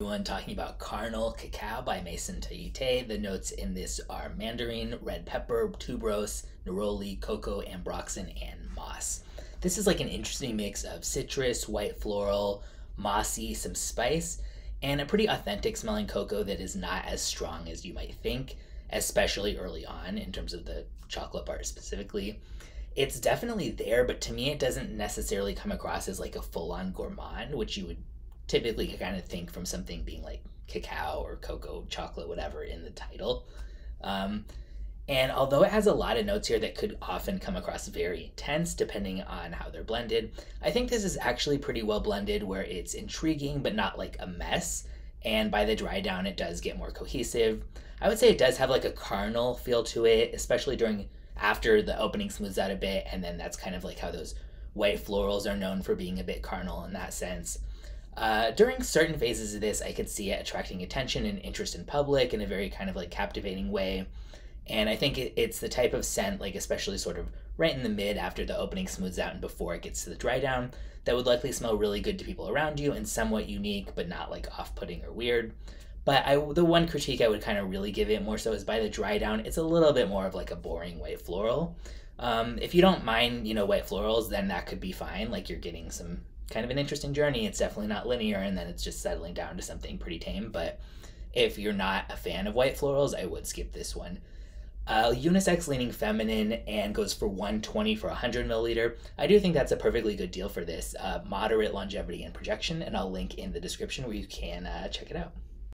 Everyone, talking about Carnal Cacao by Maison Tahité. The notes in this are mandarine, red pepper, tuberose, neroli, cocoa, ambroxan, and moss. This is like an interesting mix of citrus, white floral, mossy, some spice, and a pretty authentic smelling cocoa that is not as strong as you might think, especially early on in terms of the chocolate part specifically. It's definitely there, but to me, it doesn't necessarily come across as like a full on gourmand, which you would typically kind of think from something being like cacao or cocoa, chocolate, whatever in the title. Um, and although it has a lot of notes here that could often come across very intense depending on how they're blended, I think this is actually pretty well blended where it's intriguing but not like a mess. And by the dry down, it does get more cohesive. I would say it does have like a carnal feel to it, especially during after the opening smooths out a bit. And then that's kind of like how those white florals are known for being a bit carnal in that sense. During certain phases of this, I could see it attracting attention and interest in public in a very kind of like captivating way. And I think it's the type of scent, like especially sort of right in the mid after the opening smooths out and before it gets to the dry down, that would likely smell really good to people around you and somewhat unique, but not like off-putting or weird. But the one critique I would kind of really give it more so is by the dry down, it's a little bit more of like a boring white floral. If you don't mind, white florals, then that could be fine. Like you're getting some kind of an interesting journey. It's definitely not linear, and then it's just settling down to something pretty tame. But if you're not a fan of white florals, I would skip this one. Unisex leaning feminine and goes for 120 for 100 milliliter. I do think that's a perfectly good deal for this. Moderate longevity and projection, and I'll link in the description where you can check it out.